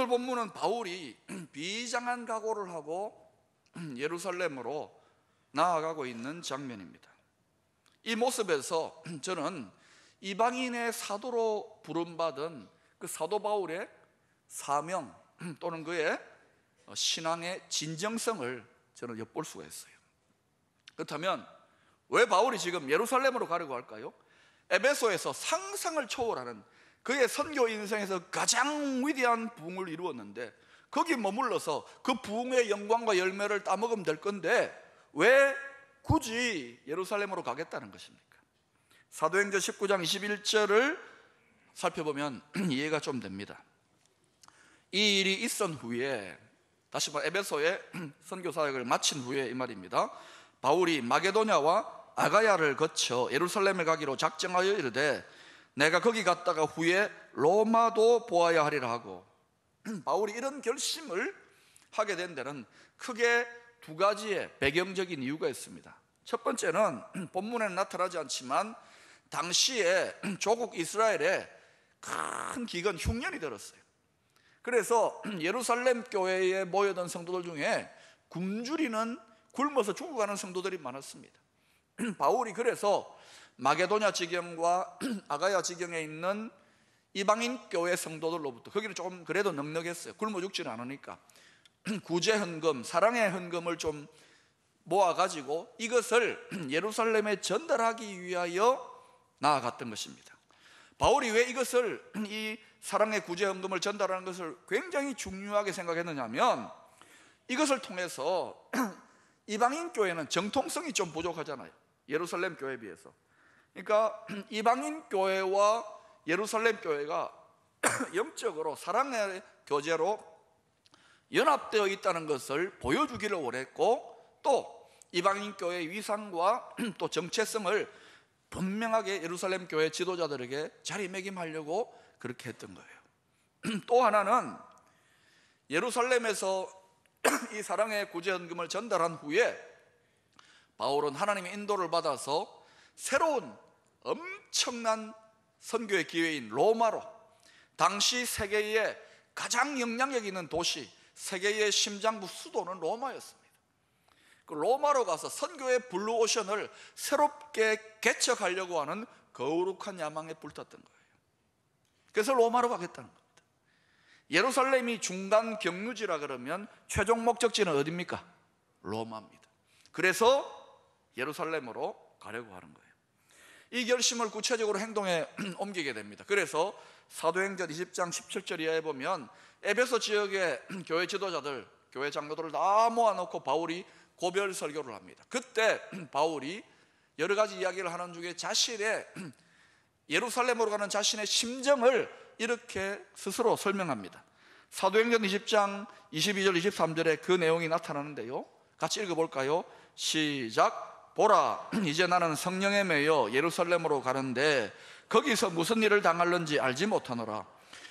오늘 본문은 바울이 비장한 각오를 하고 예루살렘으로 나아가고 있는 장면입니다. 이 모습에서 저는 이방인의 사도로 부름받은 그 사도 바울의 사명 또는 그의 신앙의 진정성을 저는 엿볼 수가 있어요. 그렇다면 왜 바울이 지금 예루살렘으로 가려고 할까요? 에베소에서 상상을 초월하는 그의 선교 인생에서 가장 위대한 부흥을 이루었는데 거기 머물러서 그 부흥의 영광과 열매를 따먹으면 될 건데 왜 굳이 예루살렘으로 가겠다는 것입니까? 사도행전 19장 21절을 살펴보면 이해가 좀 됩니다. 이 일이 있은 후에, 다시 말해 에베소의 선교 사역을 마친 후에 이 말입니다. 바울이 마게도냐와 아가야를 거쳐 예루살렘에 가기로 작정하여 이르되 내가 거기 갔다가 후에 로마도 보아야 하리라 하고, 바울이 이런 결심을 하게 된 데는 크게 두 가지의 배경적인 이유가 있습니다. 첫 번째는 본문에는 나타나지 않지만 당시에 조국 이스라엘에 큰 기근, 흉년이 들었어요. 그래서 예루살렘 교회에 모여든 성도들 중에 굶주리는, 굶어서 죽어가는 성도들이 많았습니다. 바울이 그래서 마게도냐 지경과 아가야 지경에 있는 이방인 교회 성도들로부터, 거기는 조금 그래도 넉넉했어요. 굶어 죽지는 않으니까 구제 헌금, 사랑의 헌금을 좀 모아가지고 이것을 예루살렘에 전달하기 위하여 나아갔던 것입니다. 바울이 왜 이것을, 이 사랑의 구제 헌금을 전달하는 것을 굉장히 중요하게 생각했느냐 하면, 이것을 통해서 이방인 교회는 정통성이 좀 부족하잖아요, 예루살렘 교회에 비해서. 그러니까 이방인 교회와 예루살렘 교회가 영적으로 사랑의 교제로 연합되어 있다는 것을 보여주기를 원했고, 또 이방인 교회의 위상과 또 정체성을 분명하게 예루살렘 교회 지도자들에게 자리매김하려고 그렇게 했던 거예요. 또 하나는 예루살렘에서 이 사랑의 구제헌금을 전달한 후에 바울은 하나님의 인도를 받아서 새로운 엄청난 선교의 기회인 로마로, 당시 세계의 가장 영향력 있는 도시, 세계의 심장부 수도는 로마였습니다. 그 로마로 가서 선교의 블루오션을 새롭게 개척하려고 하는 거룩한 야망에 불탔던 거예요. 그래서 로마로 가겠다는 겁니다. 예루살렘이 중간 경유지라 그러면 최종 목적지는 어디입니까? 로마입니다. 그래서 예루살렘으로 가려고 하는 거예요. 이 결심을 구체적으로 행동에 옮기게 됩니다. 그래서 사도행전 20장 17절 이하에 보면 에베소 지역의 교회 지도자들, 교회 장로들을 다 모아놓고 바울이 고별 설교를 합니다. 그때 바울이 여러 가지 이야기를 하는 중에 자신의, 예루살렘으로 가는 자신의 심정을 이렇게 스스로 설명합니다. 사도행전 20장 22절 23절에 그 내용이 나타나는데요, 같이 읽어볼까요? 시작. 보라, 이제 나는 성령에 매여 예루살렘으로 가는데 거기서 무슨 일을 당할는지 알지 못하노라.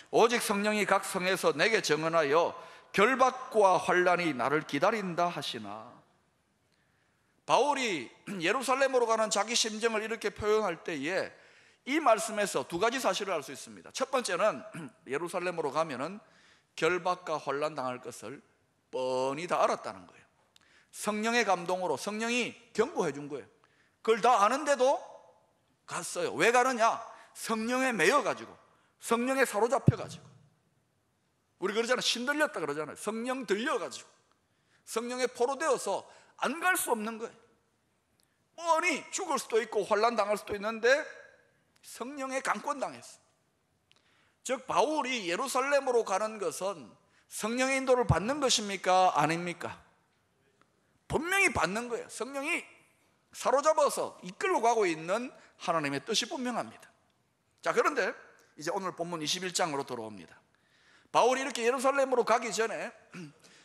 오직 성령이 각 성에서 내게 증언하여 결박과 환난이 나를 기다린다 하시나. 바울이 예루살렘으로 가는 자기 심정을 이렇게 표현할 때에 이 말씀에서 두 가지 사실을 알 수 있습니다. 첫 번째는 예루살렘으로 가면은 결박과 환난 당할 것을 뻔히 다 알았다는 거예요. 성령의 감동으로 성령이 경고해 준 거예요. 그걸 다 아는데도 갔어요. 왜 가느냐? 성령에 매여가지고, 성령에 사로잡혀가지고. 우리 그러잖아요, 신들렸다 그러잖아요. 성령 들려가지고, 성령에 포로되어서 안 갈 수 없는 거예요. 뻔히 죽을 수도 있고 환난 당할 수도 있는데 성령에 강권당했어. 즉 바울이 예루살렘으로 가는 것은 성령의 인도를 받는 것입니까? 아닙니까? 분명히 받는 거예요. 성령이 사로잡아서 이끌고 가고 있는 하나님의 뜻이 분명합니다. 자, 그런데 이제 오늘 본문 21장으로 돌아옵니다. 바울이 이렇게 예루살렘으로 가기 전에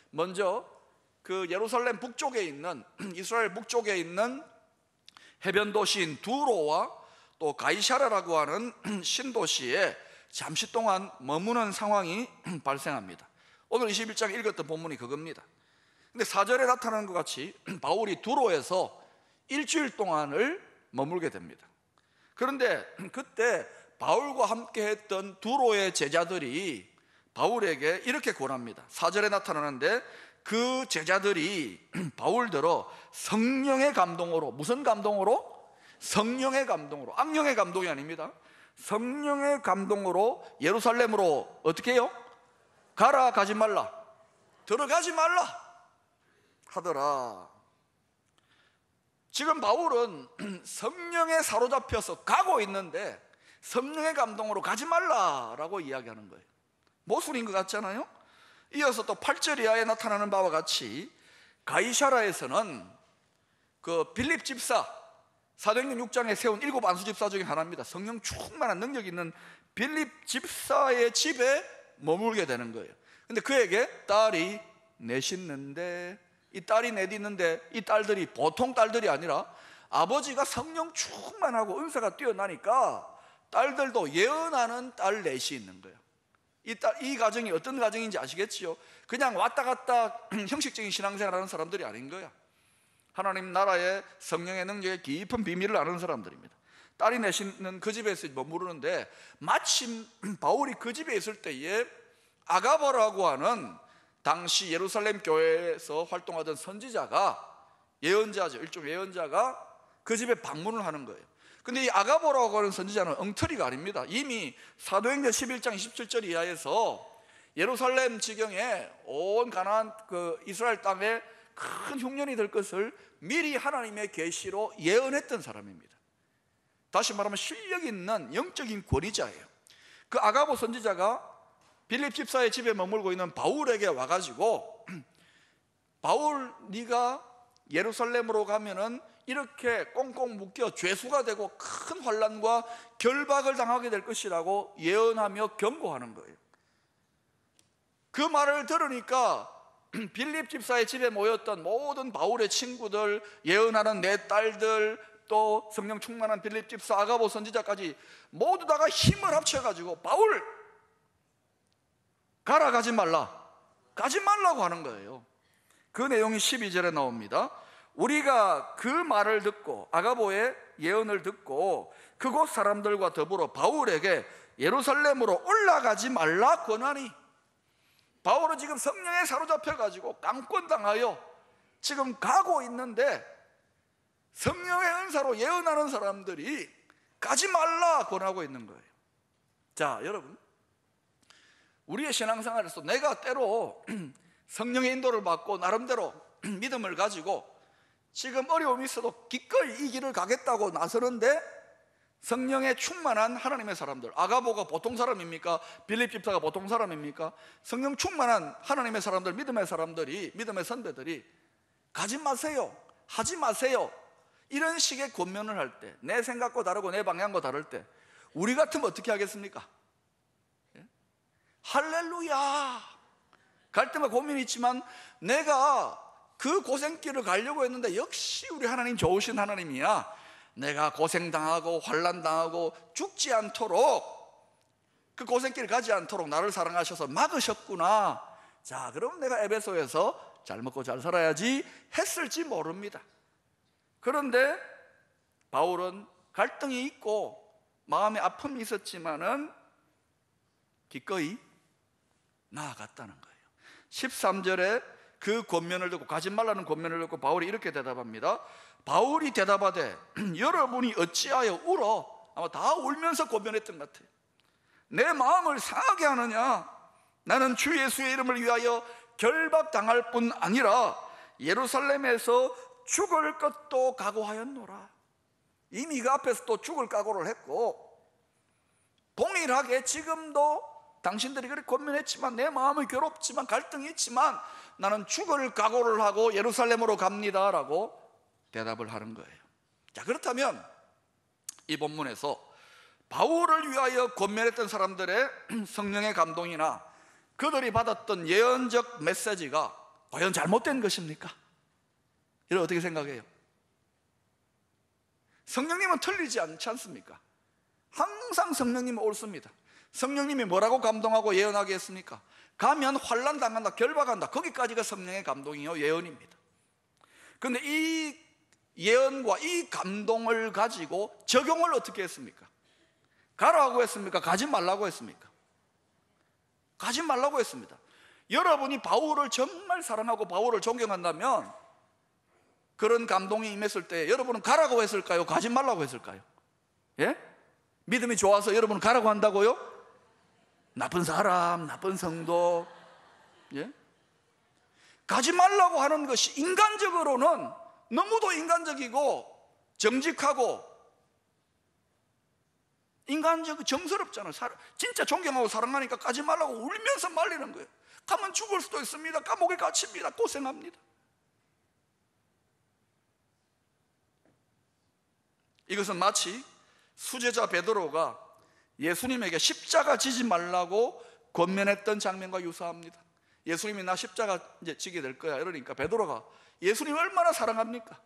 먼저 그 예루살렘 북쪽에 있는, 이스라엘 북쪽에 있는 해변 도시인 두로와 또 가이사랴라고 하는 신도시에 잠시 동안 머무는 상황이 발생합니다. 오늘 21장 읽었던 본문이 그겁니다. 근데 4절에 나타나는 것 같이 바울이 두로에서 일주일 동안을 머물게 됩니다. 그런데 그때 바울과 함께 했던 두로의 제자들이 바울에게 이렇게 권합니다. 4절에 나타나는데 그 제자들이 바울더러 성령의 감동으로, 무슨 감동으로? 성령의 감동으로, 악령의 감동이 아닙니다. 성령의 감동으로 예루살렘으로 어떻게 해요? 가라, 가지 말라, 들어가지 말라 하더라. 지금 바울은 성령에 사로잡혀서 가고 있는데 성령의 감동으로 가지 말라라고 이야기하는 거예요. 모순인 것 같잖아요. 이어서 또 8절 이하에 나타나는 바와 같이 가이사라에서는 그 빌립 집사, 사도행전 6장에 세운 7 안수 집사 중에 하나입니다. 성령 충만한 능력 있는 빌립 집사의 집에 머물게 되는 거예요. 근데 그에게 딸이 넷있는데, 이 딸이 넷 있는데 이 딸들이 보통 딸들이 아니라 아버지가 성령 충만하고 은사가 뛰어나니까 딸들도 예언하는 딸 넷이 있는 거예요. 이 가정이 어떤 가정인지 아시겠지요? 그냥 왔다 갔다 형식적인 신앙생활하는 사람들이 아닌 거야. 하나님 나라의 성령의 능력의 깊은 비밀을 아는 사람들입니다. 딸이 내시는 그 집에서 머무르는데 마침 바울이 그 집에 있을 때에 아가보라고 하는 당시 예루살렘 교회에서 활동하던 선지자가, 예언자죠, 일종 예언자가 그 집에 방문을 하는 거예요. 근데 이 아가보라고 하는 선지자는 엉터리가 아닙니다. 이미 사도행전 11장 27절 이하에서 예루살렘 지경에 온 가나안 그 이스라엘 땅에 큰 흉년이 될 것을 미리 하나님의 계시로 예언했던 사람입니다. 다시 말하면 실력 있는 영적인 권위자예요. 그 아가보 선지자가 빌립 집사의 집에 머물고 있는 바울에게 와가지고 바울, 네가 예루살렘으로 가면은 이렇게 꽁꽁 묶여 죄수가 되고 큰 환난과 결박을 당하게 될 것이라고 예언하며 경고하는 거예요. 그 말을 들으니까 빌립 집사의 집에 모였던 모든 바울의 친구들, 예언하는 내 딸들, 또 성령 충만한 빌립 집사, 아가보 선지자까지 모두 다가 힘을 합쳐가지고 바울 가라, 가지 말라, 가지 말라고 하는 거예요. 그 내용이 12절에 나옵니다. 우리가 그 말을 듣고, 아가보의 예언을 듣고 그곳 사람들과 더불어 바울에게 예루살렘으로 올라가지 말라 권하니, 바울은 지금 성령에 사로잡혀가지고 깡권당하여 지금 가고 있는데 성령의 은사로 예언하는 사람들이 가지 말라 권하고 있는 거예요. 자, 여러분, 우리의 신앙생활에서 내가 때로 성령의 인도를 받고 나름대로 믿음을 가지고 지금 어려움이 있어도 기꺼이 이 길을 가겠다고 나서는데 성령에 충만한 하나님의 사람들, 아가보가 보통 사람입니까? 빌립 집사가 보통 사람입니까? 성령 충만한 하나님의 사람들, 믿음의 사람들이, 믿음의 선배들이 가지 마세요, 하지 마세요, 이런 식의 권면을 할 때, 내 생각과 다르고 내 방향과 다를 때 우리 같으면 어떻게 하겠습니까? 할렐루야, 갈 때마다 고민이 있지만 내가 그 고생길을 가려고 했는데 역시 우리 하나님 좋으신 하나님이야, 내가 고생당하고 환난당하고 죽지 않도록, 그 고생길을 가지 않도록 나를 사랑하셔서 막으셨구나. 자, 그럼 내가 에베소에서 잘 먹고 잘 살아야지 했을지 모릅니다. 그런데 바울은 갈등이 있고 마음의 아픔이 있었지만은 기꺼이 나아갔다는 거예요. 13절에 그 권면을 듣고, 가지 말라는 권면을 듣고 바울이 이렇게 대답합니다. 바울이 대답하되 여러분이 어찌하여 울어? 아마 다 울면서 권면했던 것 같아요. 내 마음을 상하게 하느냐? 나는 주 예수의 이름을 위하여 결박당할 뿐 아니라 예루살렘에서 죽을 것도 각오하였노라. 이미 그 앞에서 또 죽을 각오를 했고, 동일하게 지금도 당신들이 그렇게 권면했지만 내 마음이 괴롭지만 갈등이 있지만 나는 죽을 각오를 하고 예루살렘으로 갑니다 라고 대답을 하는 거예요. 자, 그렇다면 이 본문에서 바울을 위하여 권면했던 사람들의 성령의 감동이나 그들이 받았던 예언적 메시지가 과연 잘못된 것입니까? 여러분 어떻게 생각해요? 성령님은 틀리지 않지 않습니까? 항상 성령님은 옳습니다. 성령님이 뭐라고 감동하고 예언하게 했습니까? 가면 환난 당한다, 결박한다, 거기까지가 성령의 감동이요 예언입니다. 그런데 이 예언과 이 감동을 가지고 적용을 어떻게 했습니까? 가라고 했습니까? 가지 말라고 했습니까? 가지 말라고 했습니다. 여러분이 바울을 정말 사랑하고 바울을 존경한다면 그런 감동이 임했을 때 여러분은 가라고 했을까요? 가지 말라고 했을까요? 예? 믿음이 좋아서 여러분은 가라고 한다고요? 나쁜 사람, 나쁜 성도, 예? 가지 말라고 하는 것이 인간적으로는 너무도 인간적이고 정직하고 인간적 정스럽잖아요. 진짜 존경하고 사랑하니까 가지 말라고 울면서 말리는 거예요. 가면 죽을 수도 있습니다. 감옥에 갇힙니다. 고생합니다. 이것은 마치 수제자 베드로가 예수님에게 십자가 지지 말라고 권면했던 장면과 유사합니다. 예수님이 나 십자가 이제 지게 될 거야 이러니까 베드로가 예수님 얼마나 사랑합니까?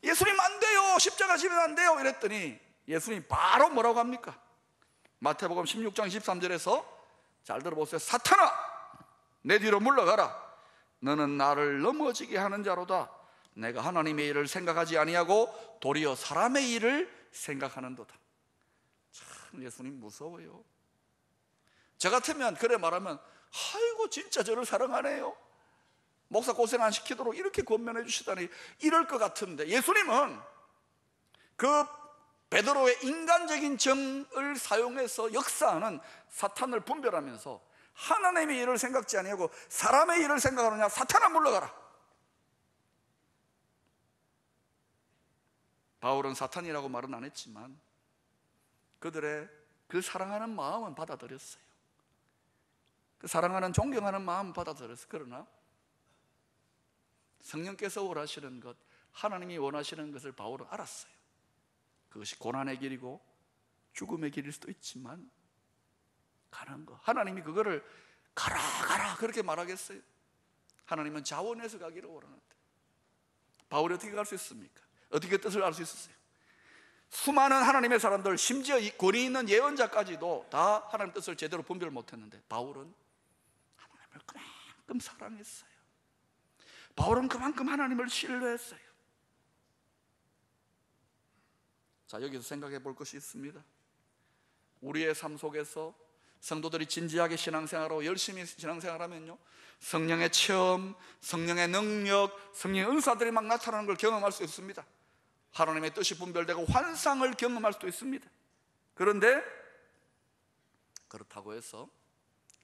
예수님 안 돼요, 십자가 지면 안 돼요 이랬더니 예수님이 바로 뭐라고 합니까? 마태복음 16장 23절에서 잘 들어보세요. 사탄아, 내 뒤로 물러가라. 너는 나를 넘어지게 하는 자로다. 내가 하나님의 일을 생각하지 아니하고 도리어 사람의 일을 생각하는도다. 참 예수님 무서워요. 저 같으면 그래 말하면 아이고 진짜 저를 사랑하네요, 목사 고생 안 시키도록 이렇게 권면해 주시다니 이럴 것 같은데, 예수님은 그 베드로의 인간적인 정을 사용해서 역사하는 사탄을 분별하면서 하나님의 일을 생각지 아니하고 사람의 일을 생각하느냐, 사탄아 물러가라. 바울은 사탄이라고 말은 안 했지만 그들의 그 사랑하는 마음은 받아들였어요. 그 사랑하는 존경하는 마음은 받아들였어요. 그러나 성령께서 원하시는 것, 하나님이 원하시는 것을 바울은 알았어요. 그것이 고난의 길이고 죽음의 길일 수도 있지만 가는 거, 하나님이 그거를 가라 가라 그렇게 말하겠어요? 하나님은 자원해서 가기를 원하는데 바울이 어떻게 갈 수 있습니까? 어떻게 뜻을 알 수 있었어요? 수많은 하나님의 사람들, 심지어 권위 있는 예언자까지도 다 하나님 뜻을 제대로 분별 못했는데 바울은 하나님을 그만큼 사랑했어요. 바울은 그만큼 하나님을 신뢰했어요. 자, 여기서 생각해 볼 것이 있습니다. 우리의 삶 속에서 성도들이 진지하게 신앙생활하고 열심히 신앙생활하면요, 성령의 체험, 성령의 능력, 성령의 은사들이 막 나타나는 걸 경험할 수 있습니다. 하나님의 뜻이 분별되고 환상을 경험할 수도 있습니다. 그런데 그렇다고 해서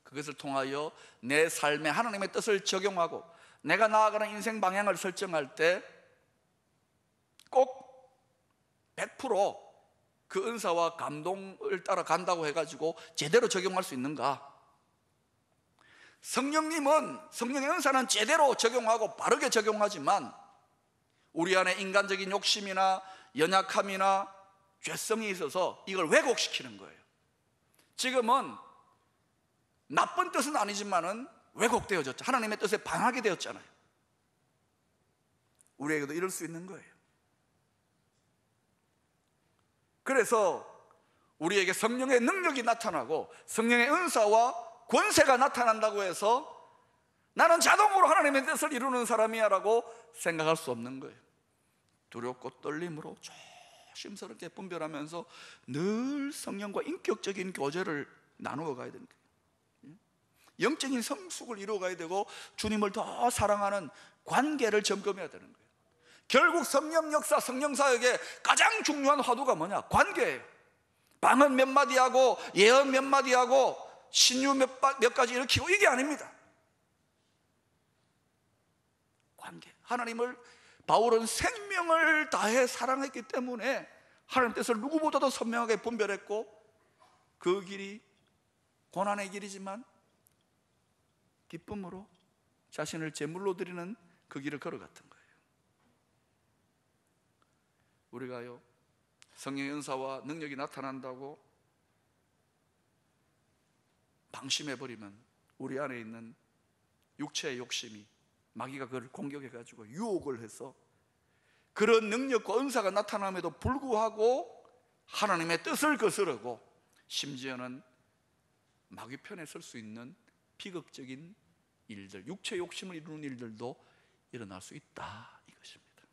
그것을 통하여 내 삶에 하나님의 뜻을 적용하고 내가 나아가는 인생 방향을 설정할 때 꼭 100% 그 은사와 감동을 따라간다고 해가지고 제대로 적용할 수 있는가? 성령님은, 성령의 은사는 제대로 적용하고 바르게 적용하지만 우리 안에 인간적인 욕심이나 연약함이나 죄성이 있어서 이걸 왜곡시키는 거예요. 지금은 나쁜 뜻은 아니지만은 왜곡되어졌죠. 하나님의 뜻에 반하게 되었잖아요. 우리에게도 이럴 수 있는 거예요. 그래서 우리에게 성령의 능력이 나타나고 성령의 은사와 권세가 나타난다고 해서 나는 자동으로 하나님의 뜻을 이루는 사람이야 라고 생각할 수 없는 거예요. 두렵고 떨림으로 조심스럽게 분별하면서 늘 성령과 인격적인 교제를 나누어 가야 되는 거예요. 영적인 성숙을 이루어 가야 되고 주님을 더 사랑하는 관계를 점검해야 되는 거예요. 결국 성령 역사, 성령 사역의 가장 중요한 화두가 뭐냐? 관계예요. 방언 몇 마디 하고 예언 몇 마디 하고 신유 몇 가지 일으키고 이게 아닙니다. 관계. 하나님을 바울은 생명을 다해 사랑했기 때문에 하나님 뜻을 누구보다도 선명하게 분별했고 그 길이 고난의 길이지만 기쁨으로 자신을 제물로 드리는 그 길을 걸어갔던 거예요. 우리가요, 성령의 은사와 능력이 나타난다고 방심해버리면 우리 안에 있는 육체의 욕심이 마귀가 그걸 공격해가지고 유혹을 해서 그런 능력과 은사가 나타남에도 불구하고 하나님의 뜻을 거스르고 심지어는 마귀 편에 설 수 있는 비극적인 일들, 육체 욕심을 이루는 일들도 일어날 수 있다 이것입니다.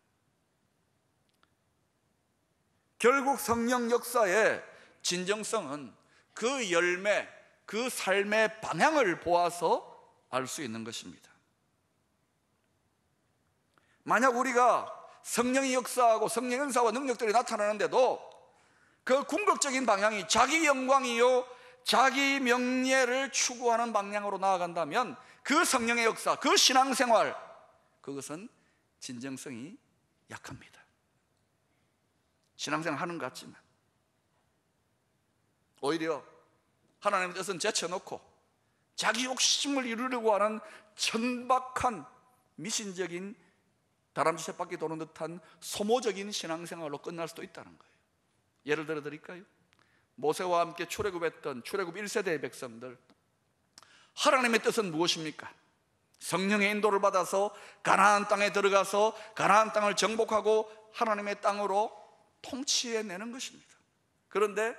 결국 성령 역사의 진정성은 그 열매, 그 삶의 방향을 보아서 알 수 있는 것입니다. 만약 우리가 성령이 역사하고 성령 은사와 능력들이 나타나는데도 그 궁극적인 방향이 자기 영광이요 자기 명예를 추구하는 방향으로 나아간다면 그 성령의 역사, 그 신앙생활, 그것은 진정성이 약합니다. 신앙생활 하는 것 같지만 오히려 하나님의 뜻은 제쳐놓고 자기 욕심을 이루려고 하는 천박한 미신적인 다람쥐 쳇바퀴 도는 듯한 소모적인 신앙생활로 끝날 수도 있다는 거예요. 예를 들어 드릴까요? 모세와 함께 출애굽했던 출애굽 1세대의 백성들, 하나님의 뜻은 무엇입니까? 성령의 인도를 받아서 가나안 땅에 들어가서 가나안 땅을 정복하고 하나님의 땅으로 통치해내는 것입니다. 그런데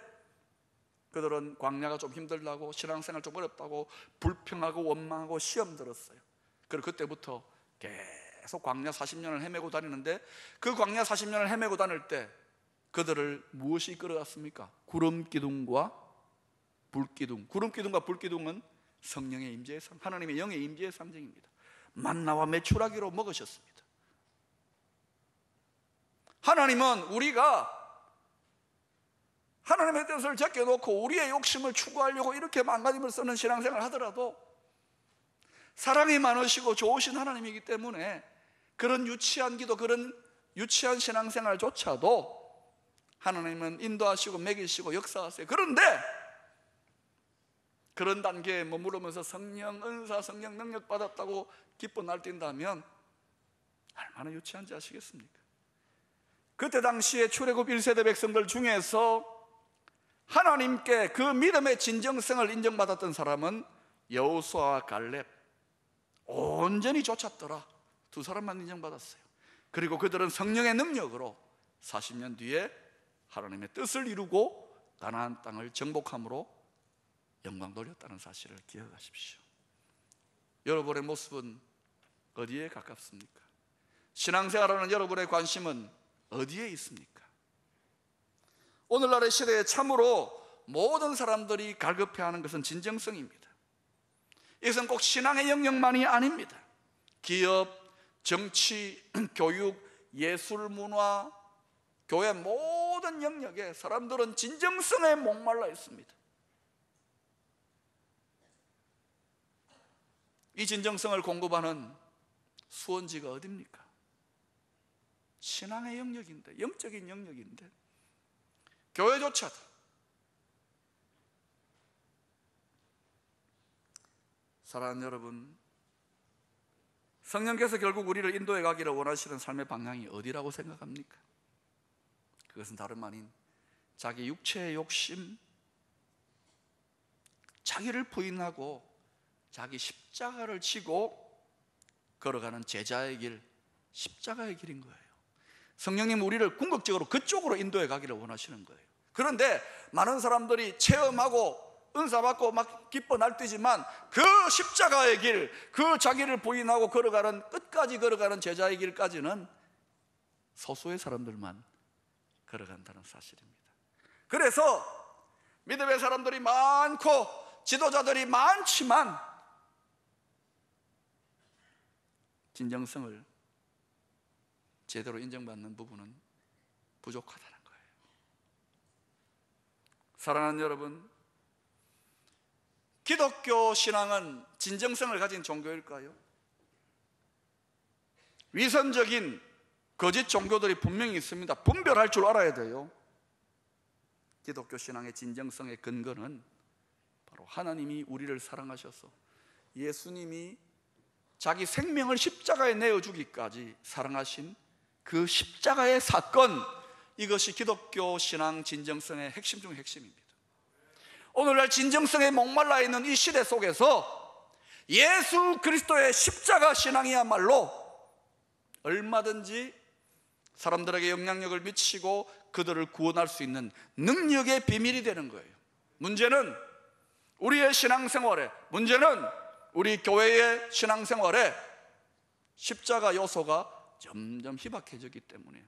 그들은 광야가 좀 힘들다고, 신앙생활 좀 어렵다고, 불평하고 원망하고 시험 들었어요. 그리고 그때부터 계속 광야 40년을 헤매고 다니는데, 그 광야 40년을 헤매고 다닐 때 그들을 무엇이 이끌어갔습니까? 구름기둥과 불기둥. 구름기둥과 불기둥은 성령의 임재의 상, 하나님의 영의 임재의 상징입니다. 만나와 메추라기로 먹으셨습니다. 하나님은 우리가 하나님의 뜻을 제껴놓고 우리의 욕심을 추구하려고 이렇게 망가짐을 쓰는 신앙생활을 하더라도 사랑이 많으시고 좋으신 하나님이기 때문에 그런 유치한 기도, 그런 유치한 신앙생활조차도 하나님은 인도하시고 먹이시고 역사하세요. 그런데 그런 단계에 머무르면서 성령 은사, 성령 능력 받았다고 기뻐 날뛴다면 얼마나 유치한지 아시겠습니까? 그때 당시에 출애굽 1세대 백성들 중에서 하나님께 그 믿음의 진정성을 인정받았던 사람은 여호수아와 갈렙, 온전히 쫓았더라. 두 사람만 인정받았어요. 그리고 그들은 성령의 능력으로 40년 뒤에 하나님의 뜻을 이루고 가나안 땅을 정복함으로 영광 돌렸다는 사실을 기억하십시오. 여러분의 모습은 어디에 가깝습니까? 신앙생활하는 여러분의 관심은 어디에 있습니까? 오늘날의 시대에 참으로 모든 사람들이 갈급해하는 것은 진정성입니다. 이것은 꼭 신앙의 영역만이 아닙니다. 기업, 정치, 교육, 예술, 문화, 교회 모든 영역에 사람들은 진정성에 목말라 있습니다. 이 진정성을 공급하는 수원지가 어디입니까? 신앙의 영역인데, 영적인 영역인데 교회조차도 사랑하는 여러분, 성령께서 결국 우리를 인도해 가기를 원하시는 삶의 방향이 어디라고 생각합니까? 그것은 다름 아닌 자기 육체의 욕심, 자기를 부인하고 자기 십자가를 지고 걸어가는 제자의 길, 십자가의 길인 거예요. 성령님 우리를 궁극적으로 그쪽으로 인도해 가기를 원하시는 거예요. 그런데 많은 사람들이 체험하고 은사받고 막 기뻐 날뛰지만 그 십자가의 길, 그 자기를 부인하고 걸어가는, 끝까지 걸어가는 제자의 길까지는 소수의 사람들만 걸어간다는 사실입니다. 그래서 믿음의 사람들이 많고 지도자들이 많지만 진정성을 제대로 인정받는 부분은 부족하다는 거예요. 사랑하는 여러분, 기독교 신앙은 진정성을 가진 종교일까요? 위선적인 거짓 종교들이 분명히 있습니다. 분별할 줄 알아야 돼요. 기독교 신앙의 진정성의 근거는 바로 하나님이 우리를 사랑하셔서 예수님이 자기 생명을 십자가에 내어주기까지 사랑하신 그 십자가의 사건, 이것이 기독교 신앙 진정성의 핵심 중 핵심입니다. 오늘날 진정성에 목말라 있는 이 시대 속에서 예수 그리스도의 십자가 신앙이야말로 얼마든지 사람들에게 영향력을 미치고 그들을 구원할 수 있는 능력의 비밀이 되는 거예요. 문제는 우리의 신앙생활에, 문제는 우리 교회의 신앙생활에 십자가 요소가 점점 희박해지기 때문에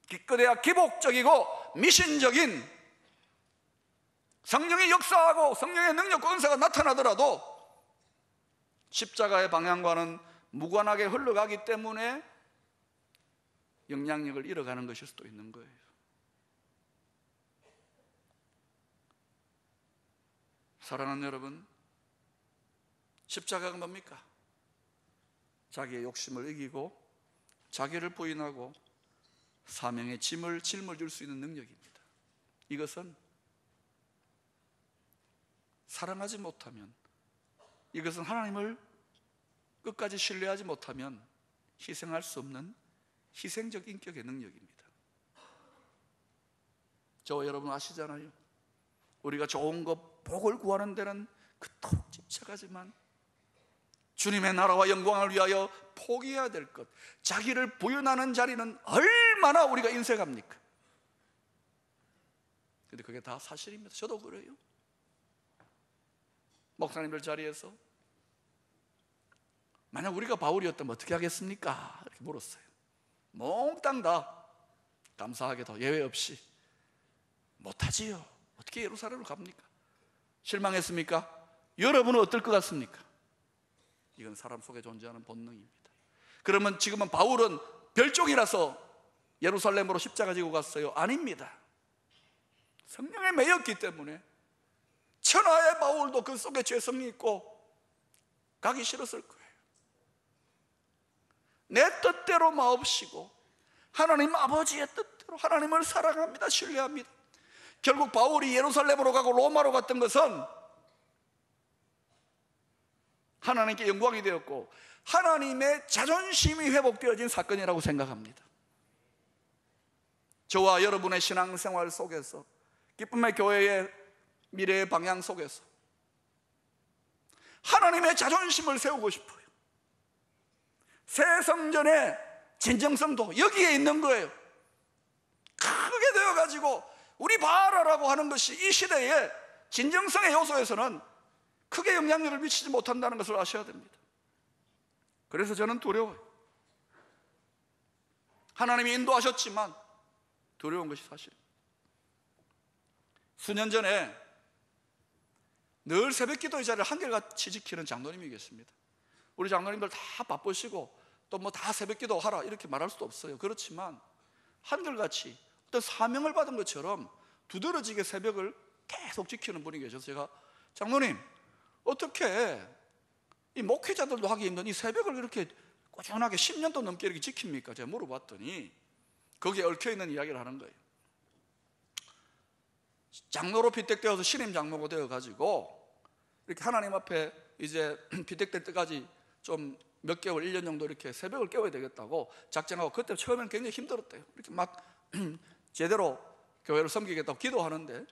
기껏해야 기복적이고 미신적인 성령이 역사하고 성령의 능력과 은사가 나타나더라도 십자가의 방향과는 무관하게 흘러가기 때문에 영향력을 잃어가는 것일 수도 있는 거예요. 사랑하는 여러분, 십자가가 뭡니까? 자기의 욕심을 이기고 자기를 부인하고 사명의 짐을 질 수 있는 능력입니다. 이것은 사랑하지 못하면, 이것은 하나님을 끝까지 신뢰하지 못하면 희생할 수 없는 희생적 인격의 능력입니다. 저와 여러분 아시잖아요. 우리가 좋은 것, 복을 구하는 데는 그토록 집착하지만 주님의 나라와 영광을 위하여 포기해야 될 것, 자기를 부인하는 자리는 얼마나 우리가 인색합니까? 근데 그게 다 사실입니다. 저도 그래요. 목사님들 자리에서 만약 우리가 바울이었다면 어떻게 하겠습니까? 이렇게 물었어요. 몽땅 다 감사하게도 예외 없이 못하지요. 어떻게 예루살렘을 갑니까? 실망했습니까? 여러분은 어떨 것 같습니까? 이건 사람 속에 존재하는 본능입니다. 그러면 지금은 바울은 별종이라서 예루살렘으로 십자가 지고 갔어요? 아닙니다. 성령에 매였기 때문에 천하의 바울도 그 속에 죄성이 있고 가기 싫었을 거예요. 내 뜻대로 마옵시고 하나님 아버지의 뜻대로 하나님을 사랑합니다, 신뢰합니다. 결국 바울이 예루살렘으로 가고 로마로 갔던 것은 하나님께 영광이 되었고 하나님의 자존심이 회복되어진 사건이라고 생각합니다. 저와 여러분의 신앙생활 속에서, 기쁨의 교회의 미래의 방향 속에서 하나님의 자존심을 세우고 싶어요. 새 성전의 진정성도 여기에 있는 거예요. 크게 되어가지고 우리 봐라라고 하는 것이 이 시대의 진정성의 요소에서는 크게 영향력을 미치지 못한다는 것을 아셔야 됩니다. 그래서 저는 두려워요. 하나님이 인도하셨지만 두려운 것이 사실입니다. 수년 전에 늘 새벽기도의 자리를 한결같이 지키는 장로님이 계십니다. 우리 장로님들 다 바쁘시고 또 뭐 다 새벽기도 하라 이렇게 말할 수도 없어요. 그렇지만 한결같이 어떤 사명을 받은 것처럼 두드러지게 새벽을 계속 지키는 분이 계셔서 제가, 장로님 어떻게 이 목회자들도 하기 힘든 이 새벽을 이렇게 꾸준하게 10년도 넘게 이렇게 지킵니까? 제가 물어봤더니 거기에 얽혀있는 이야기를 하는 거예요. 장로로 피택되어서 신임 장로가 되어가지고 이렇게 하나님 앞에 이제 피택될 때까지 좀 몇 개월, 1년 정도 이렇게 새벽을 깨워야 되겠다고 작정하고, 그때 처음에는 굉장히 힘들었대요. 이렇게 막 제대로 교회를 섬기겠다고 기도하는데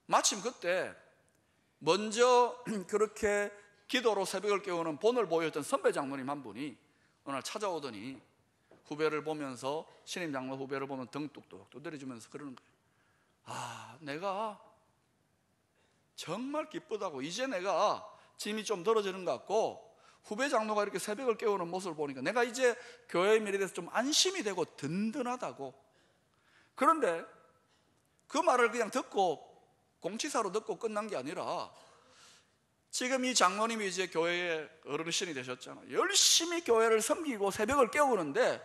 마침 그때 먼저 그렇게 기도로 새벽을 깨우는 본을 보였던 선배 장로님 한 분이 어느 날 찾아오더니 후배를 보면서, 신임 장로 후배를 보면 등 뚝뚝 두드려주면서 그러는 거예요. 아, 내가 정말 기쁘다고, 이제 내가 짐이 좀 덜어지는 것 같고 후배 장로가 이렇게 새벽을 깨우는 모습을 보니까 내가 이제 교회의 미래에 대해서 좀 안심이 되고 든든하다고. 그런데 그 말을 그냥 듣고 공치사로 듣고 끝난 게 아니라 지금 이 장로님이 이제 교회의 어르신이 되셨잖아요. 열심히 교회를 섬기고 새벽을 깨우는데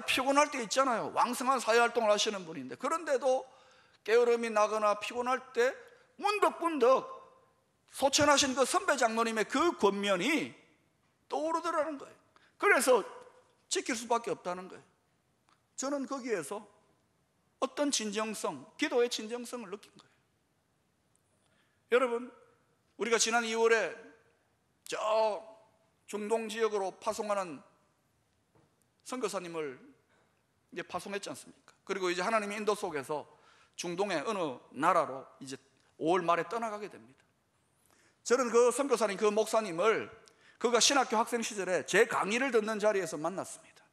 피곤할 때 있잖아요. 왕성한 사회활동을 하시는 분인데 그런데도 게으름이 나거나 피곤할 때 문득문득 소천하신 그 선배 장로님의 그 권면이 떠오르더라는 거예요. 그래서 지킬 수밖에 없다는 거예요. 저는 거기에서 어떤 진정성, 기도의 진정성을 느낀 거예요. 여러분, 우리가 지난 2월에 저 중동 지역으로 파송하는 선교사님을 이제 파송했지 않습니까? 그리고 이제 하나님의 인도 속에서 중동의 어느 나라로 이제 5월 말에 떠나가게 됩니다. 저는 그 선교사님, 그 목사님을 그가 신학교 학생 시절에 제 강의를 듣는 자리에서 만났습니다.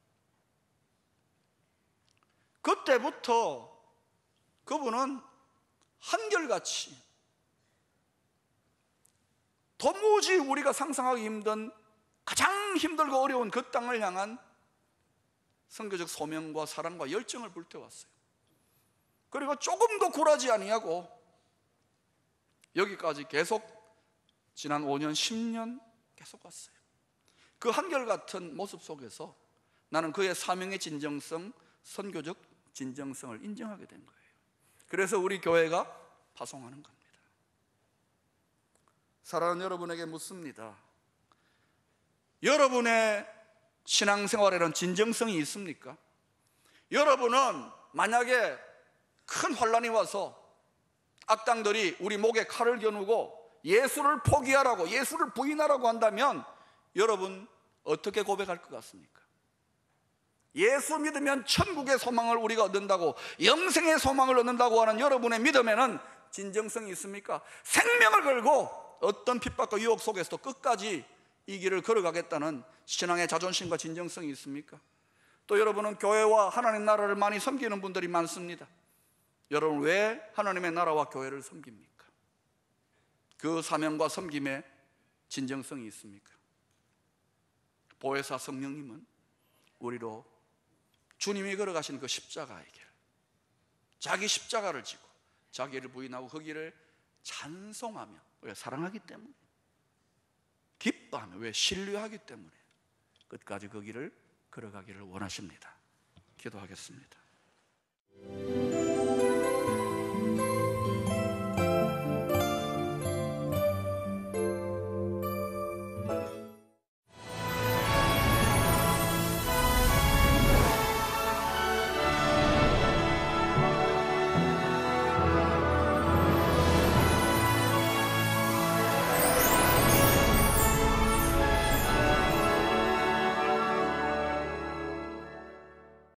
그때부터 그분은 한결같이 도무지 우리가 상상하기 힘든 가장 힘들고 어려운 그 땅을 향한 선교적 소명과 사랑과 열정을 불태웠어요. 그리고 조금도 굴하지 아니하고 여기까지 계속 지난 5년, 10년 계속 왔어요. 그 한결같은 모습 속에서 나는 그의 사명의 진정성, 선교적 진정성을 인정하게 된 거예요. 그래서 우리 교회가 파송하는 겁니다. 사랑하는 여러분에게 묻습니다. 여러분의 신앙생활에는 진정성이 있습니까? 여러분은 만약에 큰 환란이 와서 악당들이 우리 목에 칼을 겨누고 예수를 포기하라고, 예수를 부인하라고 한다면 여러분 어떻게 고백할 것 같습니까? 예수 믿으면 천국의 소망을 우리가 얻는다고, 영생의 소망을 얻는다고 하는 여러분의 믿음에는 진정성이 있습니까? 생명을 걸고 어떤 핍박과 유혹 속에서도 끝까지 이 길을 걸어가겠다는 신앙의 자존심과 진정성이 있습니까? 또 여러분은 교회와 하나님 나라를 많이 섬기는 분들이 많습니다. 여러분 왜 하나님의 나라와 교회를 섬깁니까? 그 사명과 섬김에 진정성이 있습니까? 보혜사 성령님은 우리로 주님이 걸어가신 그 십자가의 길, 자기 십자가를 지고 자기를 부인하고 그 길을 찬송하며, 왜? 사랑하기 때문에, 기뻐하며, 왜? 신뢰하기 때문에 끝까지 그 길을 걸어가기를 원하십니다. 기도하겠습니다.